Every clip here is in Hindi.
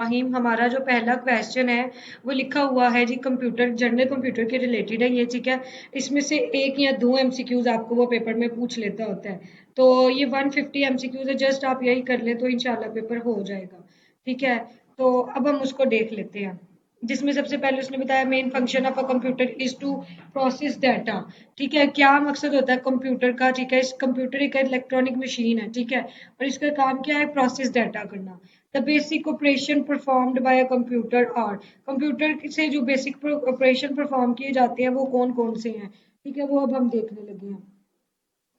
रहीम, हमारा जो पहला क्वेश्चन है वो लिखा हुआ है जी, कंप्यूटर जनरल कंप्यूटर के रिलेटेड है ये, ठीक है। इसमें से एक या दो एमसीक्यूज आपको वो पेपर में पूछ लेता होता है। तो ये 150 एमसीक्यूज है, जस्ट आप यही कर ले तो इंशाल्लाह पेपर हो जाएगा, ठीक है। तो अब हम उसको देख लेते हैं, जिसमें सबसे पहले उसने बताया main function of a computer is to process data. ठीक है, क्या मकसद होता है कंप्यूटर का, ठीक है। इस कंप्यूटर एक इलेक्ट्रॉनिक मशीन है, ठीक है, और इसका काम क्या है, प्रोसेस डाटा करना। The basic operation performed by a computer are, computer से जो बेसिक ऑपरेशन परफॉर्म किए जाते हैं वो कौन कौन से हैं, ठीक है, वो अब हम देखने लगे हैं।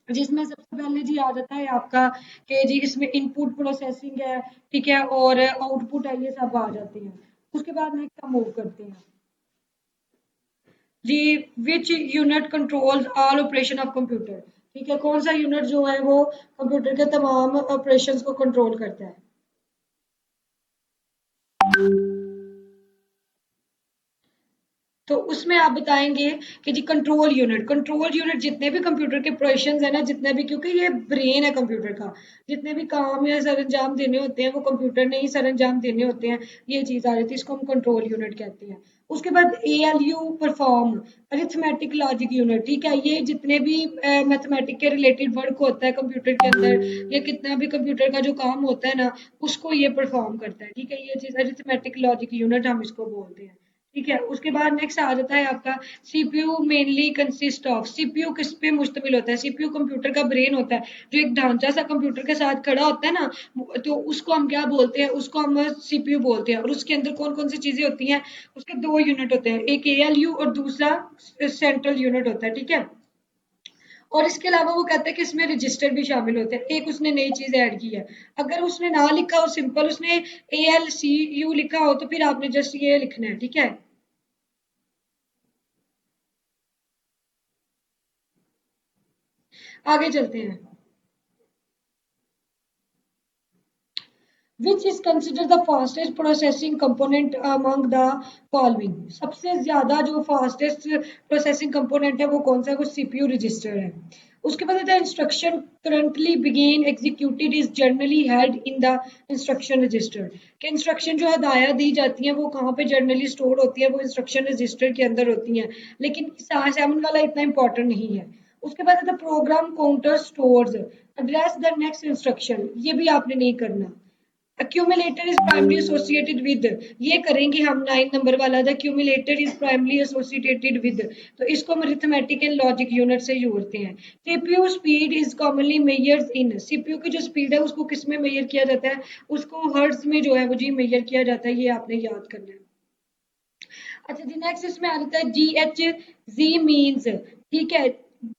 जिसमें सबसे पहले जी आ जाता है आपका कि जी इसमें इनपुट प्रोसेसिंग है, ठीक है, और आउटपुट है, ये सब आ जाते हैं। उसके बाद नेक्स्ट हम मूव करते हैं जी, which unit controls all operation of computer, ठीक है, कौन सा यूनिट जो है वो कंप्यूटर के तमाम ऑपरेशंस को कंट्रोल करता है। तो उसमें आप बताएंगे कि जी कंट्रोल यूनिट जितने भी कंप्यूटर के ऑपरेशंस है ना, जितने भी, क्योंकि ये ब्रेन है कंप्यूटर का, जितने भी काम या सर अंजाम देने होते हैं वो कंप्यूटर ने ही सर अंजाम देने होते हैं। ये चीज आ रही थी, इसको हम कंट्रोल यूनिट कहते हैं। उसके बाद ALU perform, arithmetic logic unit, ठीक है, ये जितने भी मैथमेटिक के रिलेटेड वर्क होता है कंप्यूटर के अंदर, या कितना भी कंप्यूटर का जो काम होता है ना, उसको ये परफॉर्म करता है, ठीक है। ये चीज अरिथमेटिक लॉजिक यूनिट हम इसको बोलते हैं, ठीक है। उसके बाद नेक्स्ट आ जाता है आपका CPU mainly consist of, CPU किस पे मुश्तमिल होता है, सीपीयू कंप्यूटर का ब्रेन होता है, जो एक ढांचा सा कंप्यूटर के साथ खड़ा होता है ना, तो उसको हम क्या बोलते हैं, उसको हम सीपीयू बोलते हैं। और उसके अंदर कौन कौन सी चीजें होती हैं, उसके दो यूनिट होते हैं, एक ALU और दूसरा सेंट्रल यूनिट होता है, ठीक है। और इसके अलावा वो कहते हैं कि इसमें रजिस्टर भी शामिल होते हैं, एक उसने नई चीज ऐड की है। अगर उसने ना लिखा हो, सिंपल उसने ALCU लिखा हो, तो फिर आपने जस्ट ये लिखना है, ठीक है। आगे चलते हैं। Which is consider the fastest processing component among the following, सबसे ज्यादा जो फास्टेस्ट प्रोसेसिंग कंपोनेंट है वो कौन सा है, वो सीपीयू रजिस्टर है। उसके बाद द इंस्ट्रक्शन करंटली बिगेन executed is generally held in the instruction register, कि इंस्ट्रक्शन जो हदायत दी जाती हैं वो कहाँ पे जनरली स्टोर होती है, वो इंस्ट्रक्शन रजिस्टर के अंदर होती हैं। लेकिन 7 वाला इतना इंपॉर्टेंट नहीं है। उसके बाद the program counter stores address the next instruction, ये भी आपने नहीं करना। accumulator is primarily associated with, ये करेंगे हम 9 नंबर वाला, the accumulator is primarily associated with, तो इसको हम arithmetic and logic unit से जोड़ते हैं। CPU speed is commonly measured in, CPU की जो स्पीड है उसको किस में मेजर किया जाता है, उसको हर्ट्ज में जो है वो जी मेजर किया जाता है, ये आपने याद करना है। अच्छा जी, नेक्स्ट इसमें आ जाता है GHz मीन्स, ठीक है,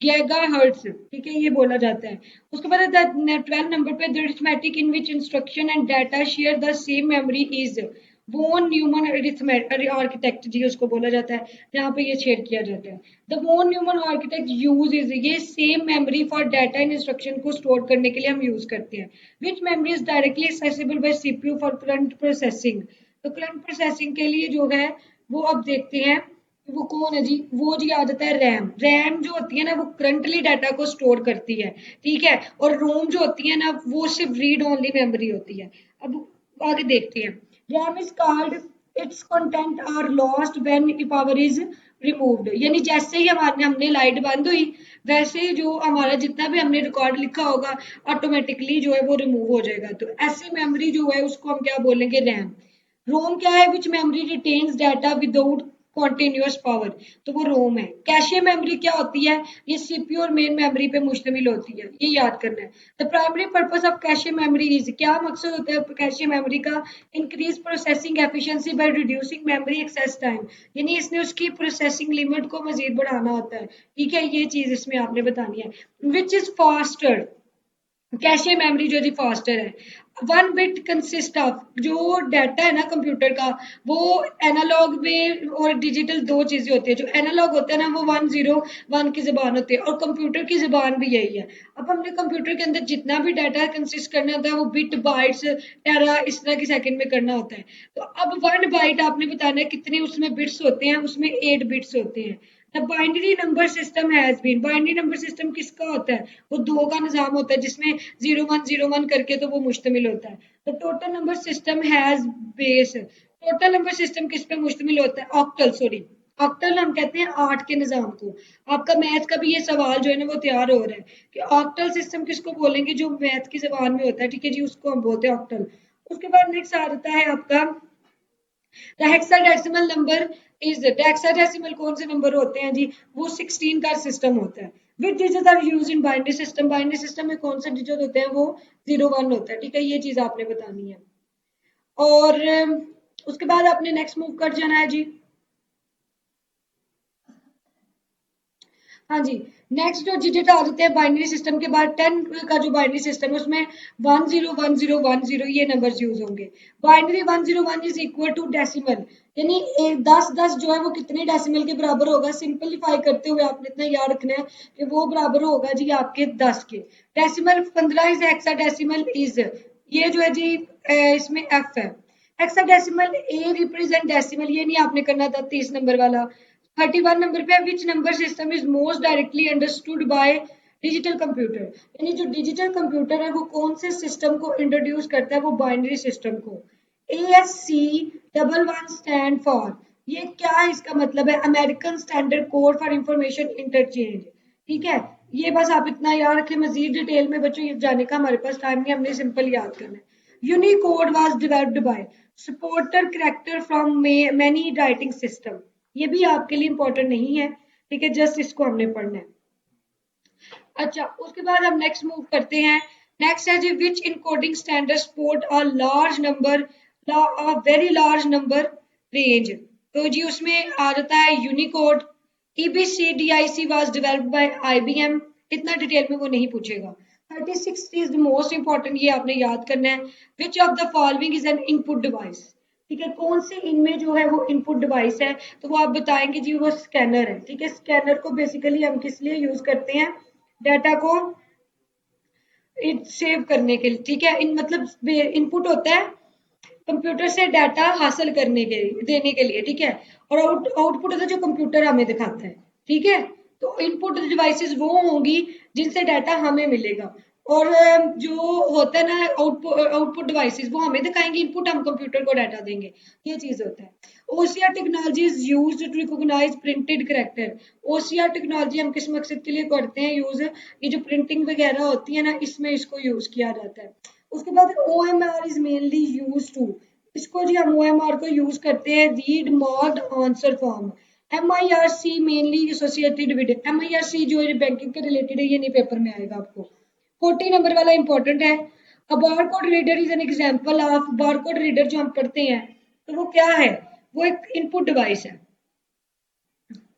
गीगा हर्ट्ज, ठीक है, ये बोला जाता है। उसके बाद 12 नंबर पे, the arithmetic in which instruction and data share the same memory is वोन न्यूमन आर्किटेक्ट, जी उसको बोला जाता है, जहाँ पे ये शेयर किया जाता है। The von Neumann architect use is, ये same memory for data and instruction को स्टोर करने के लिए हम यूज करते हैं। Which memory is directly accessible by CPU for current processing, तो करंट प्रोसेसिंग के लिए जो है वो अब देखते हैं कि वो कौन है जी, वो जी आ जाता है रैम। रैम जो होती है ना वो करंटली डाटा को स्टोर करती है, ठीक है। और रोम जो होती है ना वो सिर्फ रीड ओनली मेमोरी होती है। अब आगे देखते हैं। RAM is called, its content are lost when power is removed, यानी जैसे ही हमारे हमने लाइट बंद हुई, वैसे ही जो हमारा जितना भी हमने रिकॉर्ड लिखा होगा ऑटोमेटिकली जो है वो रिमूव हो जाएगा। तो ऐसी मेमोरी जो है उसको हम क्या बोलेंगे, रैम। रोम क्या है, which memory retains data without continuous power, तो वो रोम है। कैशे मेमोरी क्या होती है, ये सीपीयू और मेन मेमोरी पे मुश्तमिल होती है, ये याद करना है। The primary purpose of cache memory is, क्या मकसद होता है कैशे मेमोरी का, increase processing efficiency by reducing memory access time, यानी इसने उसकी प्रोसेसिंग लिमिट को मजीद बढ़ाना होता है, ठीक है। ये चीज इसमें आपने बतानी है। Which is faster, cache memory जो जी फास्टर है। 1 बिट कंसिस्ट ऑफ, जो डाटा है ना कंप्यूटर का, वो एनालॉग में और डिजिटल दो चीजें होती है। जो एनालॉग होता है ना वो 101 की जबान होती है, और कंप्यूटर की जबान भी यही है। अब हमने कंप्यूटर के अंदर जितना भी डाटा कंसिस्ट करना होता है वो बिट बाइट्स टेरा इस तरह की सेकंड में करना होता है। तो अब 1 बाइट आपने बताना है कितने उसमें बिट्स होते हैं, उसमें 8 बिट्स होते हैं। The binary number system has been, binary number system किसका होता है, वो दो का निजाम होता है जिसमें 0101 करके तो वो मुश्तमिल होता है। The total number system has base, total number system किस पे मुश्तमिल होता है, ऑक्टल, सॉरी ऑक्टल हम कहते हैं 8 के निजाम को। आपका मैथ का भी ये सवाल जो है ना वो तैयार हो रहा है कि ऑक्टल सिस्टम किसको बोलेंगे, जो मैथ की जबान में होता है, ठीक है जी, उसको हम बोलते हैं ऑक्टल। उसके बाद नेक्स्ट आ जाता है आपका the hexadecimal number is the hexadecimal, कौन से नंबर होते हैं जी, वो 16 का सिस्टम होता है। Which digit are use in binary system, binary system में कौन से डिजिट होते हैं, वो 01 होता है, ठीक है, ये चीज आपने बतानी है। और उसके बाद आपने नेक्स्ट मूव कर जाना है जी। हाँ जी, नेक्स्ट जो डिजिट आ जाते हैं बाइनरी सिस्टम के बाद, 10 का जो बाइनरी सिस्टम है उसमें 101010 ये नंबर्स यूज होंगे। Binary 101 is equal to decimal, यानी 10 जो है वो कितने डेसिमल के बराबर होगा, सिंपलीफाई करते हुए आपने इतना याद रखना है कि वो बराबर होगा जी आपके 10 के। डेसिमल 15 इज हेक्साडेसिमल इज, ये जो है जी इसमें एफ है। हेक्साडेसिमल ए रिप्रेजेंट डेसिमल, ये नहीं आपने करना था 30 नंबर वाला। 31 नंबर पे which number system is most directly understood by digital computer, यानी जो डिजिटल कंप्यूटर है वो कौन से सिस्टम को इंट्रोड्यूस करता है, वो बाइनरी सिस्टम को। ASC11 स्टैंड फॉर, ये क्या है, इसका मतलब है American standard code for information interchange, ठीक है। ये बस आप इतना याद रखें, मजीद डिटेल में बच्चों ये जाने का हमारे पास टाइम नहीं, हमने सिंपल याद करना है। Unicode was developed bye supporter character from many writing system, ये भी आपके लिए इंपॉर्टेंट नहीं है, ठीक है, जस्ट इसको हमने पढ़ना है। अच्छा, उसके बाद हम नेक्स्ट मूव करते हैं। नेक्स्ट है जी which encoding standard support a large number, a very large number range, तो जी उसमें आ जाता है Unicode. EBCDIC was developed by IBM, इतना डिटेल में वो नहीं पूछेगा। 36 इज द मोस्ट इंपॉर्टेंट, ये आपने याद करना है। Which of the following is an input device, ठीक है, कौन से इनमें जो है वो इनपुट डिवाइस है, तो वो आप बताएंगे जी वो स्कैनर है, ठीक है। स्कैनर को बेसिकली हम किस लिए यूज करते हैं, डाटा को सेव करने के लिए, ठीक है, इन मतलब इनपुट होता है कंप्यूटर से डाटा हासिल करने के लिए, देने के लिए, ठीक है। और आउटपुट होता है जो कंप्यूटर हमें दिखाता है, ठीक है। तो इनपुट डिवाइसेस वो होंगी जिनसे डाटा हमें मिलेगा, और जो होता है ना आउटपुट डिवाइसेस वो हमें दिखाएंगे इनपुट, हम कंप्यूटर को डाटा देंगे, ये चीज होता है। OCR technology is used to recognise printed character, OCR technology हम किस मकसद के लिए करते हैं यूज, ये जो प्रिंटिंग वगैरह होती है ना इसमें इसको यूज किया जाता है। उसके बाद OMR is mainly use to, इसको जी हम OMR को यूज करते हैं read marked answer form. MIRC mainly associated with, MIRC जो है बैंकिंग के रिलेटेड है, ये नहीं पेपर में आएगा आपको। 40 नंबर वाला इंपॉर्टेंट है। A barcode reader is an example of, barcode reader जो हम पढ़ते हैं तो वो क्या है, वो एक इनपुट डिवाइस है।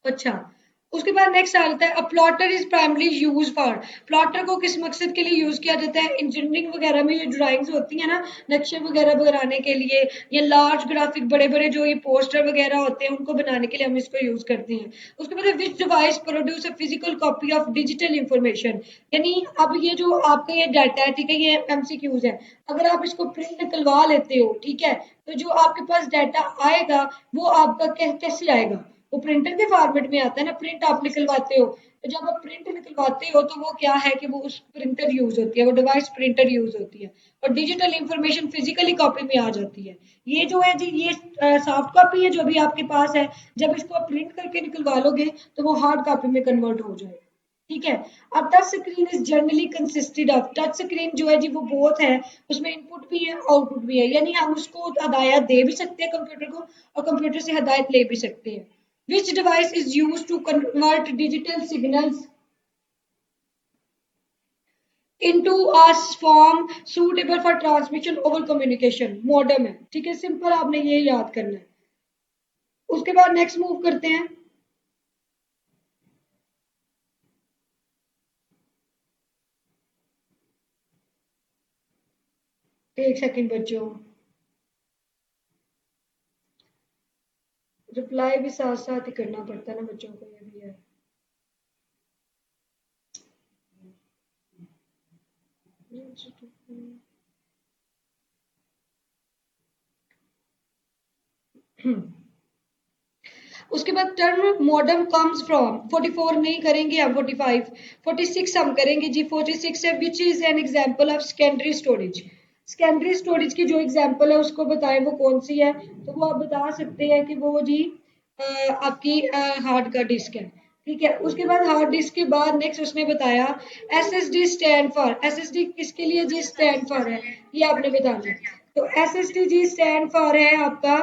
अच्छा, उसके बाद नेक्स्ट आ जाता है a plotter is primary use for, plotter को किस मकसद के लिए यूज किया जाता है, इंजीनियरिंग वगैरह में ये ड्राइंग्स होती है ना, नक्शे वगैरह बनाने के लिए, या लार्ज ग्राफिक बड़े बड़े जो ये पोस्टर वगैरह होते हैं उनको बनाने के लिए हम इसको यूज करते हैं। उसके बाद विच device produce a physical copy of digital information, यानी अब ये जो आपका ये डाटा है, ठीक है, ये MCQs है, अगर आप इसको प्रिंट निकलवा लेते हो, ठीक है, तो जो आपके पास डाटा आएगा वो आपका कैसे आएगा, वो प्रिंटर के फॉर्मेट में आता है ना, प्रिंट आप निकलवाते हो, तो जब आप प्रिंट निकलवाते हो तो वो क्या है कि वो उस प्रिंटर यूज होती है, वो डिवाइस प्रिंटर यूज होती है, और डिजिटल इंफॉर्मेशन फिजिकली कॉपी में आ जाती है। ये जो है जी ये सॉफ्ट कॉपी है जो अभी आपके पास है, जब इसको आप प्रिंट करके निकलवा लोगे तो वो हार्ड कॉपी में कन्वर्ट हो जाएगा, ठीक है। अब touch screen is generally consisted of, touch screen जो है जी वो बोथ है, उसमें इनपुट भी है आउटपुट भी है, यानी हम उसको हदायत दे भी सकते हैं कंप्यूटर को और कंप्यूटर से हदायत ले भी सकते हैं। Which device is used to convert digital signals into a form suitable for transmission over communication? Modem है, ठीक है, सिंपल आपने ये याद करना है। उसके बाद नेक्स्ट मूव करते हैं। एक सेकंड बच्चों, रिप्लाई भी साथ साथ ही करना पड़ता है ना बच्चों को, ये भी है। उसके बाद टर्म मॉडर्न कम्स फ्रॉम 44 नहीं करेंगे हम, 45 46 हम करेंगे जी। 46 है which is an example of secondary storage. Secondary storage की जो एग्जांपल है उसको बताएं वो कौन सी है, तो वो आप बता सकते हैं कि वो जी आपकी हार्ड का डिस्क है। ठीक है, उसके बाद हार्ड डिस्क के बाद नेक्स्ट उसने बताया एसएसडी स्टैंड फॉर, एसएसडी किसके लिए जी स्टैंड फॉर है, ये आपने बताना है। तो एसएसडी जी स्टैंड फॉर है आपका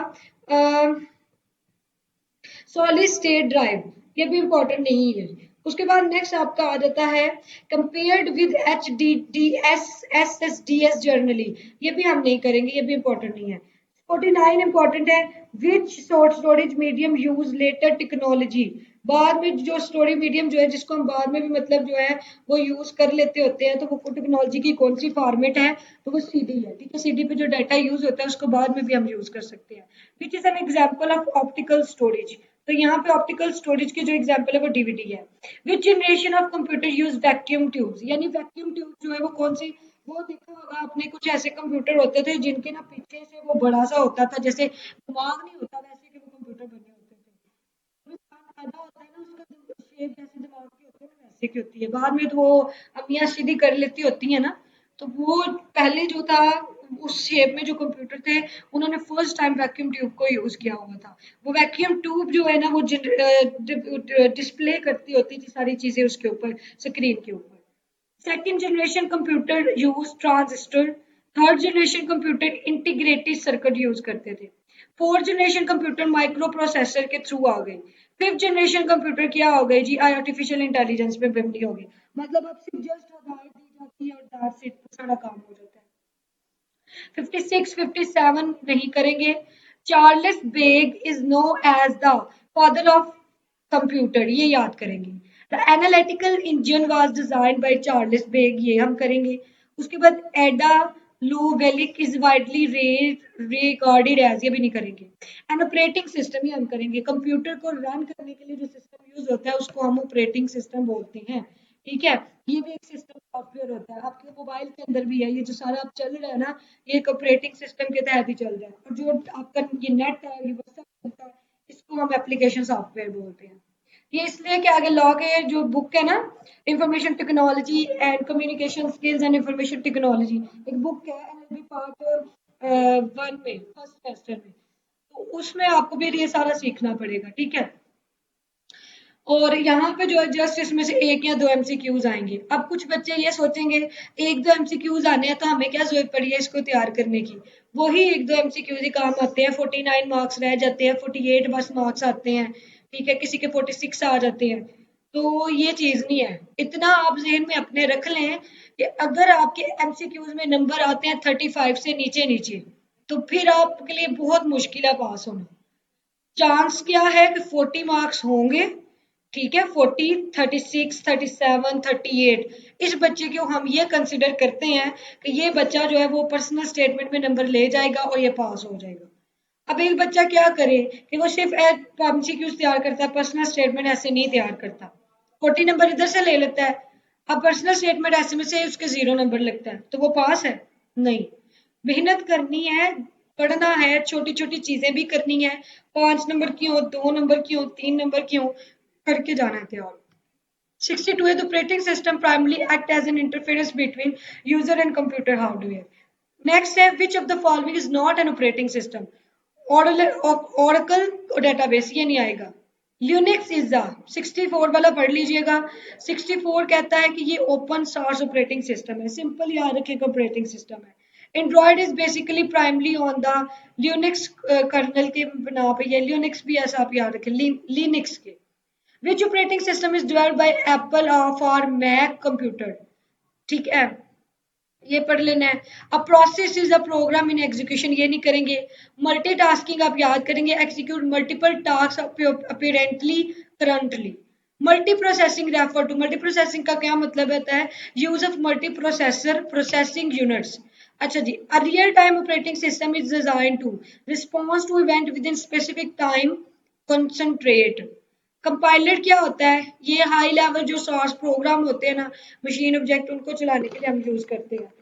सॉलिड स्टेट ड्राइव, ये भी इंपॉर्टेंट नहीं है। उसके बाद नेक्स्ट आपका आ जाता है compared with H D D S S S D S generally, ये भी हम नहीं करेंगे, ये भी इंपॉर्टेंट नहीं है। 49 इंपॉर्टेंट है which short storage medium use letter technology, बाद में जो स्टोरेज मीडियम जो है जिसको हम बाद में भी मतलब जो है वो यूज कर लेते होते हैं, तो वो टेक्नोलॉजी की कौन सी फॉर्मेट है, तो वो सीडी है। ठीक है, सीडी पे जो डाटा यूज होता है उसको बाद में भी हम यूज कर सकते हैं। Which is an example of optical storage, तो यहाँ पे ऑप्टिकल स्टोरेज की जो एग्जांपल है वो डीवीडी है। विच generation of computer use vacuum tubes, यानी वैक्यूम ट्यूब जो है वो कौन सी, वो देखा होगा आपने कुछ ऐसे कंप्यूटर होते थे जिनके ना पीछे से वो बड़ा सा होता था, जैसे दिमाग नहीं होता वैसे के वो कंप्यूटर बने होते थे। पैदा होता है ना उसका शेप जैसे दिमाग की होती है ना वैसे की होती है, बाद में तो वो अम्मियाँ सीधी कर लेती होती है ना, तो वो पहले जो था उस शेप में जो कंप्यूटर थे उन्होंने फर्स्ट टाइम वैक्यूम ट्यूब को यूज किया हुआ था। वो वैक्यूम ट्यूब जो है ना वो डिस्प्ले करती होती थी सारी चीजें उसके ऊपर, स्क्रीन के ऊपर। Second generation computer use transistor, third generation computer integrated circuit use करते थे, fourth generation computer micro processor के थ्रू आ गई, फिफ्थ जनरेशन कंप्यूटर क्या हो गई जी आर्टिफिशियल इंटेलिजेंस में बिमली हो गई। मतलब अब सिर्फ जस्ट हिदायत दी जाती है और दैट्स इट, सारा काम हो जाता है। 56 57 नहीं करेंगे। Charles Babbage is known as the father of computer, ये याद करेंगे। The analytical engine was designed by Charles Babbage, ये हम करेंगे। उसके बाद Ada Lovelace is widely regarded as, ये भी नहीं करेंगे। एन ऑपरेटिंग सिस्टम, ये हम करेंगे। कंप्यूटर को रन करने के लिए जो सिस्टम यूज होता है उसको हम ऑपरेटिंग सिस्टम बोलते हैं। ठीक है, ये भी एक सिस्टम सॉफ्टवेयर होता है, आपके मोबाइल के अंदर भी है, ये जो सारा आप चल रहा है ना ये एक ऑपरेटिंग सिस्टम के तहत ही चल रहा है। और जो आपका ये नेट है ये व्हाट्सएप चलता है, इसको हम एप्लीकेशन सॉफ्टवेयर बोलते हैं। ये इसलिए कि आगे लॉ के जो बुक है ना information technology and communication skills and information technology, एक बुक है एनएलपी पार्ट 1 में फर्स्ट सेमेस्टर में, तो उसमें आपको भी ये सारा सीखना पड़ेगा। ठीक है, और यहाँ पे जो है जस्ट इसमें से एक या दो एमसीक्यूज आएंगे। अब कुछ बच्चे ये सोचेंगे एक दो एमसीक्यूज आने हैं तो हमें क्या जरूरत पड़ी है इसको तैयार करने की, वही एक दो एमसीक्यूज ही काम आते हैं, 49 मार्क्स रह जाते हैं, 48 बस मार्क्स आते हैं। ठीक है, किसी के 46 आ जाते हैं, तो ये चीज नहीं है। इतना आप जहन में अपने रख लें कि अगर आपके एमसीक्यूज में नंबर आते हैं 35 से नीचे नीचे, तो फिर आपके लिए बहुत मुश्किल है पास होना। चांस क्या है कि 40 मार्क्स होंगे, ठीक है, 40 36 37 38, इस बच्चे को हम ये कंसिडर करते हैं कि ये बच्चा जो है वो पर्सनल स्टेटमेंट में नंबर ले जाएगा और ये पास हो जाएगा। अब एक बच्चा क्या करे कि वो सिर्फ एमसीक्यूज तैयार करता है, पर्सनल स्टेटमेंट ऐसे नहीं तैयार करता, 40 नंबर इधर से ले लेता है, अब पर्सनल स्टेटमेंट ऐसे में से उसके 0 नंबर लगता है, तो वो पास है? नहीं। मेहनत करनी है, पढ़ना है, छोटी छोटी चीजें भी करनी है, 5 नंबर की हो, 2 नंबर की हो, 3 नंबर की हो, करके जाना है तैयार। 62 है, the operating system primarily act as an interface between user and computer hardware. Next है which of the following is not an operating system? Oracle database, ये नहीं आएगा। Linux is a 64 वाला पढ़ लीजिएगा। 64 कहता है कि ये ओपन सोर्स ऑपरेटिंग सिस्टम है, सिंपल याद रखिएगा ऑपरेटिंग सिस्टम है। Android is basically primarily on the Linux kernel के बना पे, ये लिनक्स भी ऐसा आप याद रखें लिनक्स के। Which operating system is developed by Apple for Mac computer, ठीक है, ये पढ़ लेना है। A process is a program in execution, ये नहीं करेंगे। मल्टीटास्किंग आप याद करेंगे, execute multiple task apparently currently. Multi processing refer to, multi processing का क्या मतलब होता है, use of multi processor processing units. अच्छा जी, a real time operating system is design to response to event with in specific time concentrate. Compiler क्या होता है, ये हाई लेवल जो सोर्स प्रोग्राम होते हैं ना, मशीन ऑब्जेक्ट, उनको चलाने के लिए हम यूज करते हैं।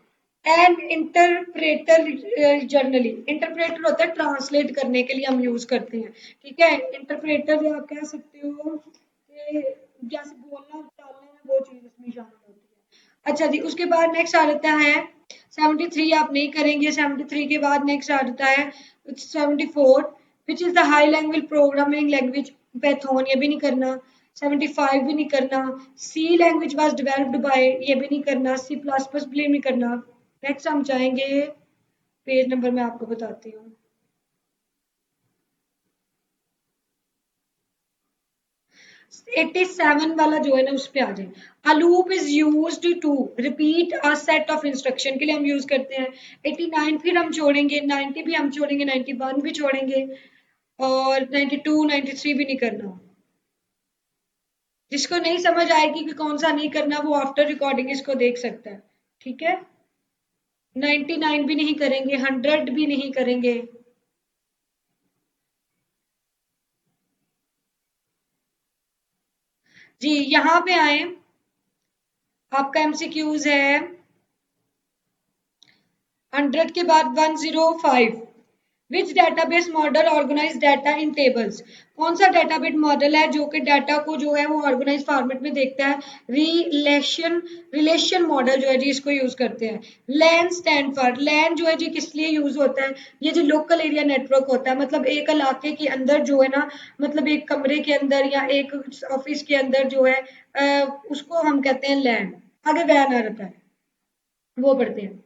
एंड इंटरप्रेटर जर्नली, इंटरप्रेटर होता है ट्रांसलेट करने के लिए हम यूज करते हैं, ठीक है। इंटरप्रेटर आप कह सकते हो कि जैसे बोलना चालना है वो चीज इसमें शामिल होती है। अच्छा जी, उसके बाद नेक्स्ट आ जाता है 73, आप नहीं करेंगे। 73 के बाद नेक्स्ट आ जाता है 74, which is the high level programming language Python, ये भी नहीं करना। 75 भी नहीं करना। C language was developed by, ये भी नहीं करना। सी प्लस प्लस भी नहीं करना। नेक्स्ट हम चाहेंगे, पेज नंबर मैं आपको बताती हूँ। 87 वाला जो है ना उस पे आ जाए। A loop is used to repeat a set of instruction के लिए हम यूज करते हैं। 89 फिर हम छोड़ेंगे, 90 भी हम छोड़ेंगे, 91 भी छोड़ेंगे, और 92 93 भी नहीं करना। जिसको नहीं समझ आएगी कि कौन सा नहीं करना, वो आफ्टर रिकॉर्डिंग इसको देख सकता है, ठीक है। 99 भी नहीं करेंगे, 100 भी नहीं करेंगे। जी, यहाँ पे आए, आपका एमसीक्यूज है 100 के बाद 105। Which database model organize data in tables, कौन सा डेटाबेस मॉडल है जो कि डाटा को जो है वो ऑर्गेनाइज फॉर्मेट में देखता है। रिलेशन मॉडल जो है जी इसको यूज करते हैं। लैन स्टैंड फॉर, लैन जो है जी किस लिए यूज होता है, ये जो लोकल एरिया नेटवर्क होता है, मतलब एक इलाके के अंदर जो है ना, मतलब एक कमरे के अंदर या एक ऑफिस के अंदर जो है उसको हम कहते हैं लैन। आगे वैन आ रहता है, वो पढ़ते हैं।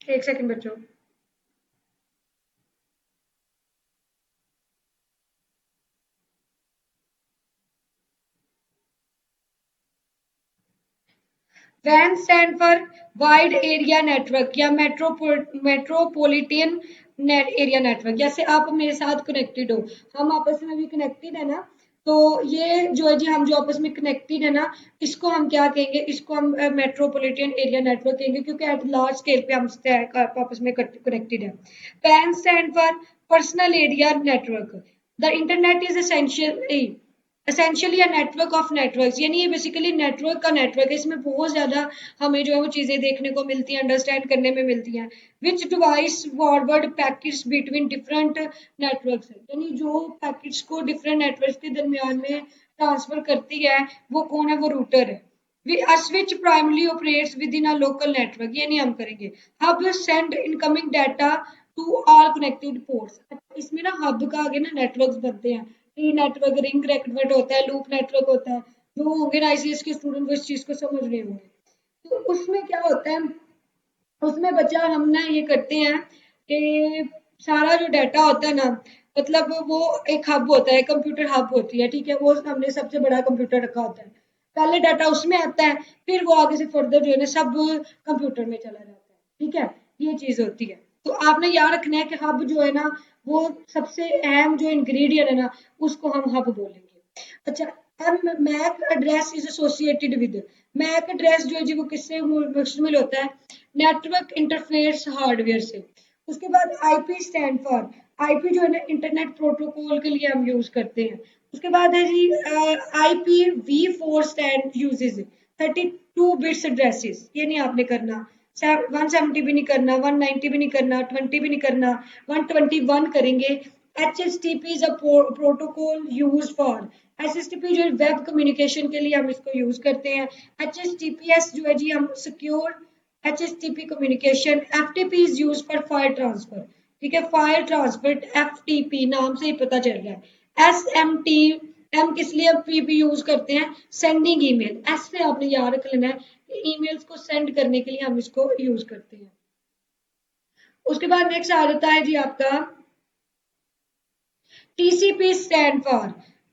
एक सेकंड बच्चों। वैन stand for wide area network या मेट्रोपॉलिटन एरिया नेटवर्क। जैसे आप मेरे साथ कनेक्टेड हो, हम आपस में भी कनेक्टेड है ना, तो ये जो है जी हम जो आपस में कनेक्टेड है ना, इसको हम क्या कहेंगे, इसको हम मेट्रोपॉलिटन एरिया नेटवर्क कहेंगे, क्योंकि एट लार्ज स्केल पे हम आपस में कनेक्टेड है। Pen stand for personal area network. The internet is essentially a network of networks, यानी ये बेसिकली नेटवर्क का नेटवर्क है। इसमें बहुत ज्यादा हमें जो है वो चीजें देखने को मिलती हैं, अंडरस्टैंड करने में मिलती हैं। विच device forward packets between different networks, यानी जो पैकेट्स को डिफरेंट नेटवर्क्स के दरमियान में ट्रांसफर करती है, वो कौन है, वो रूटर है। A switch primarily operates within a local network, ये नहीं हम करेंगे। Hub send incoming data to all connected ports, इसमें ना हब का आगे ना नेटवर्क्स बनते हैं। टी नेटवर्क, रिंग नेटवर्क होता है, लूप नेटवर्क होता है। जो होंगे ना आईसीएस के स्टूडेंट वो इस चीज को समझ रहे होंगे। तो उसमें क्या होता है, उसमें बच्चा हम ना ये करते हैं कि सारा जो डाटा होता है ना, मतलब वो एक हब होता है, कंप्यूटर हब होती है, ठीक है। वो हमने सबसे बड़ा कंप्यूटर रखा होता है, पहले डाटा उसमें आता है, फिर वो आगे से फर्दर जो है ना सब कंप्यूटर में चला जाता है, ठीक है। ये चीज होती है। तो आपने याद रखना है कि हब जो है ना, वो सबसे अहम जो इंग्रेडिएंट है ना, उसको हम हब बोलेंगे। अच्छा, MAC address is associated with, MAC address जो है जी वो किससे मुश्तमिल होता है, नेटवर्क इंटरफेस हार्डवेयर से। उसके बाद आईपी स्टैंड फॉर, आईपी जो है ना इंटरनेट प्रोटोकॉल के लिए हम यूज करते हैं। उसके बाद है जी IPv4 stand uses 32 bits addresses, ये नहीं आपने करना। 170 भी नहीं करना, 190 भी नहीं करना, 20 भी नहीं करना, 121 करेंगे। HTTP is a protocol use for, HTTP जो है वेब कम्युनिकेशन के लिए हम इसको यूज करते हैं। HTTPS जो है जी हम secure HTTP communication. FTP is use for file transfer, ठीक है, फाइल ट्रांसफर। FTP नाम से ही पता चल रहा है। SMT, एम किस लिए पीपी यूज करते हैं, सेंडिंग ईमेल। एस से आपने याद रख लेना है कि ईमेल्स को सेंड करने के लिए हम इसको यूज करते हैं। उसके बाद नेक्स्ट आ जाता है जी आपका टीसीपी स्टैंड फॉर,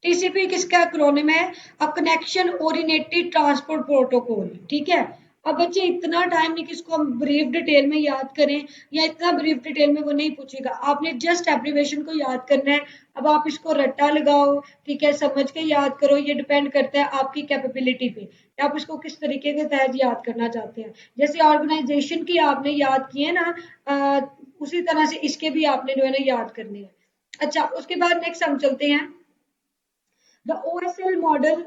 टीसीपी किसका एक्रोनिम है, a connection oriented transport protocol, ठीक है। अब बच्चे इतना टाइम नहीं कि इसको हम ब्रीफ डिटेल में याद करें, या इतना ब्रीफ डिटेल में वो नहीं पूछेगा, आपने जस्ट एब्रिवेशन को याद करना है। अब आप इसको रट्टा लगाओ, ठीक है, समझ के याद करो, ये डिपेंड करता है आपकी कैपेबिलिटी पे कि आप इसको किस तरीके के तहत याद करना चाहते हैं। जैसे ऑर्गेनाइजेशन की आपने याद किए ना, उसी तरह से इसके भी आपने जो है ना याद करने हैं। अच्छा, उसके बाद नेक्स्ट हम चलते हैं the OSL model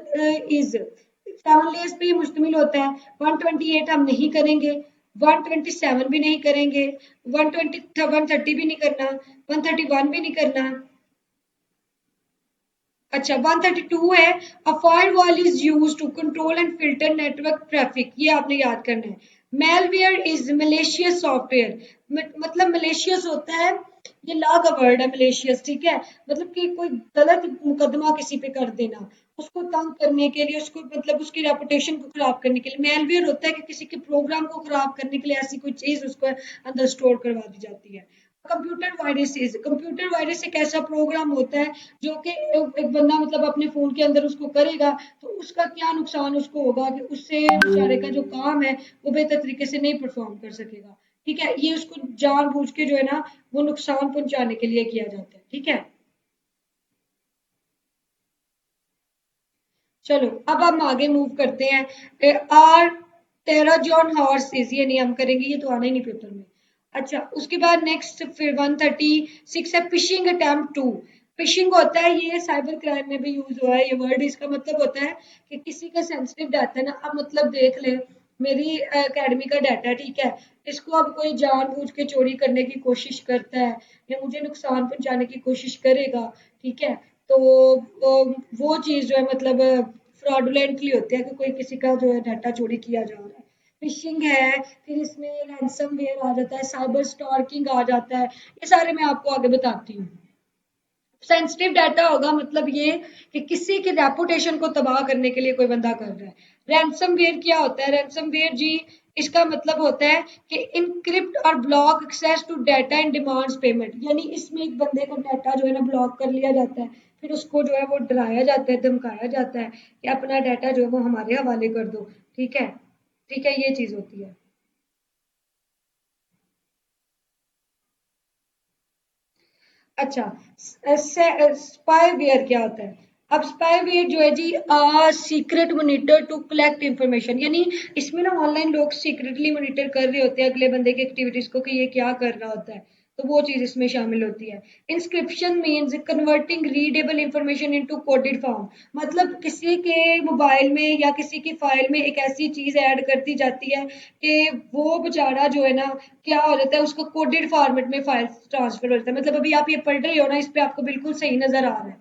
is 7 layers पे मुश्तमिल होता है। 128 हम नहीं करेंगे, 127 भी नहीं करेंगे, 130 भी नहीं करना, 131 भी नहीं करना। अच्छा 132 है, a firewall is use to control and filter network traffic, ये आपने याद करना है। मेलवेयर इज मलेशियस सॉफ्टवेयर, मतलब मलेशियस होता है, ये लॉ का वर्ड है मलेशियस, ठीक है, मतलब कि कोई गलत मुकदमा किसी पे कर देना, उसको तंग करने के लिए, उसको मतलब उसकी रेपुटेशन को खराब करने के लिए। मेलवेयर होता है कि किसी के प्रोग्राम को खराब करने के लिए ऐसी कोई चीज उसको अंदर स्टोर करवा दी जाती है। कंप्यूटर वायरस एक ऐसा प्रोग्राम होता है जो कि एक बंदा मतलब अपने फोन के अंदर उसको करेगा, तो उसका क्या नुकसान उसको होगा कि उससे बेचारे का जो काम है वो बेहतर तरीके से नहीं परफॉर्म कर सकेगा। ठीक है, ये उसको जानबूझ के जो है ना वो नुकसान पहुंचाने के लिए किया जाता है। ठीक है, चलो अब हम आगे मूव करते हैं। आर तेरा जॉन हॉर्स, ये नहीं हम करेंगे, ये तो आना ही नहीं पेपर में। अच्छा उसके बाद नेक्स्ट फिर 136 है फिशिंग अटेम्प्ट टू। फिशिंग होता है, ये साइबर क्राइम में भी यूज हुआ है ये वर्ड। इसका मतलब होता है कि किसी का सेंसिटिव डाटा है ना, अब मतलब देख ले मेरी एकेडमी का डाटा है, ठीक है, इसको अब कोई जानबूझ के चोरी करने की कोशिश करता है या मुझे नुकसान पहुंचाने की कोशिश करेगा, ठीक है, तो वो चीज जो है मतलब फ्रॉडुलेंटली होती है कि कोई किसी का जो है डाटा चोरी किया जा रहा है। फिशिंग है, फिर इसमें रैंसमवेयर आ जाता है, साइबर स्टॉकिंग आ जाता है, ये सारे मैं आपको आगे बताती हूँ। सेंसिटिव डाटा होगा मतलब ये कि किसी की रेपुटेशन को तबाह करने के लिए कोई बंदा कर रहा है। रैंसमवेयर क्या होता है? रैंसमवेयर जी इसका मतलब होता है कि इनक्रिप्ट और block access to data and demands payment, यानी इसमें एक बंदे का डाटा जो है ना ब्लॉक कर लिया जाता है, फिर उसको जो है वो डराया जाता है, धमकाया जाता है कि अपना डाटा जो है वो हमारे हवाले कर दो। ठीक है, ठीक है, ये चीज होती है। अच्छा, स्पाईवेयर क्या होता है? अब स्पाईवेयर जो है जी secret monitor to collect information, यानी इसमें ना ऑनलाइन लोग सीक्रेटली मॉनिटर कर रहे होते हैं अगले बंदे की एक्टिविटीज को कि ये क्या कर रहा होता है, तो वो चीज इसमें शामिल होती है। Inscription means converting readable information into coded form, मतलब किसी के मोबाइल में या किसी की फाइल में एक ऐसी चीज ऐड कर दी जाती है कि वो बेचारा जो है ना क्या हो जाता है, उसको कोडेड फॉर्मेट में फाइल ट्रांसफर हो जाता है। मतलब अभी आप ये पढ़ रहे हो ना, इस पे आपको बिल्कुल सही नजर आ रहा है।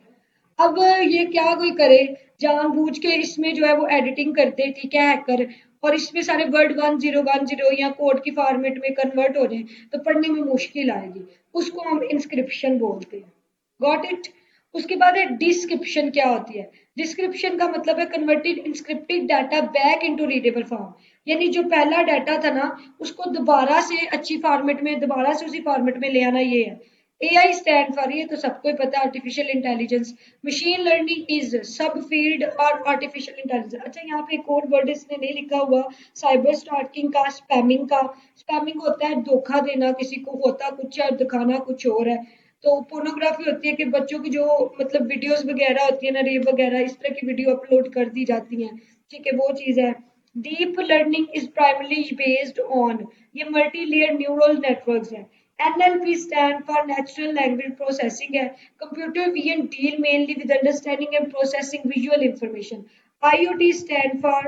अब ये क्या कोई करे जानबूझ के इसमें जो है वो एडिटिंग करते, ठीक है, हैकर, और इसमें सारे वर्ड 1010 या कोड की फॉर्मेट में कन्वर्ट हो जाए तो पढ़ने में मुश्किल आएगी, उसको हम इंस्क्रिप्शन बोलते हैं। Got it? उसके बाद है डिस्क्रिप्शन, क्या होती है? डिस्क्रिप्शन का मतलब है converted inscripted data back into readable form, यानी जो पहला डाटा था ना उसको दोबारा से अच्छी फॉर्मेट में दोबारा से उसी फॉर्मेट में ले आना, ये है। एआई स्टैंड फॉर, ये तो सबको ही पता है, artificial intelligence. Machine learning is सब फील्ड और आर्टिफिशियल इंटेलिजेंस। अच्छा यहाँ पे एक और वर्ड इसने नहीं लिखा हुआ, साइबर स्टॉकिंग का, स्पैमिंग का। स्पैमिंग होता है धोखा देना, किसी को होता कुछ है और दिखाना कुछ और है। तो पोर्नोग्राफी होती है कि बच्चों की जो मतलब वीडियोस वगैरह होती है ना, रेप वगैरह इस तरह की वीडियो अपलोड कर दी जाती हैं, ठीक है, वो चीज है। Deep learning is primarily based on, ये मल्टी लेयर न्यूरल नेटवर्क्स है। NLP stand for natural language processing है। Computer vision deal mainly with understanding and processing visual information। IoT stand for,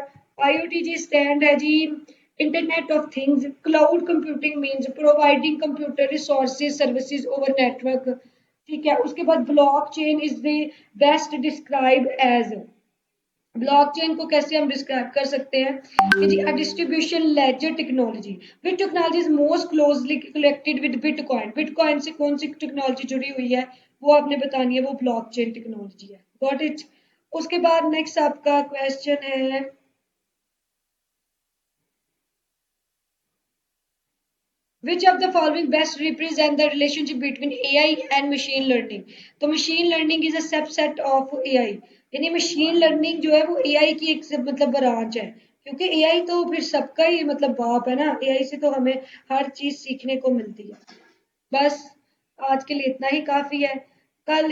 IoT जी stand है जी Internet of Things। Cloud computing means providing computer resources services over network। ठीक है, उसके बाद blockchain is the best described as, blockchain को कैसे हम डिस्क्राइब कर सकते हैं कि जी a distribution ledger technology, which technology is most closely connected with bitcoin, bitcoin से कौन सी टेक्नोलॉजी जुड़ी हुई है वो आपने बतानी है, वो ब्लॉकचेन टेक्नोलॉजी है। Got it? उसके बाद नेक्स्ट आपका क्वेश्चन है, which of the following best represent the relationship between AI and machine learning? तो machine learning is a subset of AI, यानी machine learning जो है वो AI की एक मतलब ब्रांच है, क्योंकि AI तो फिर सबका ही मतलब बाप है ना, AI से तो हमें हर चीज सीखने को मिलती है। बस आज के लिए इतना ही काफी है। कल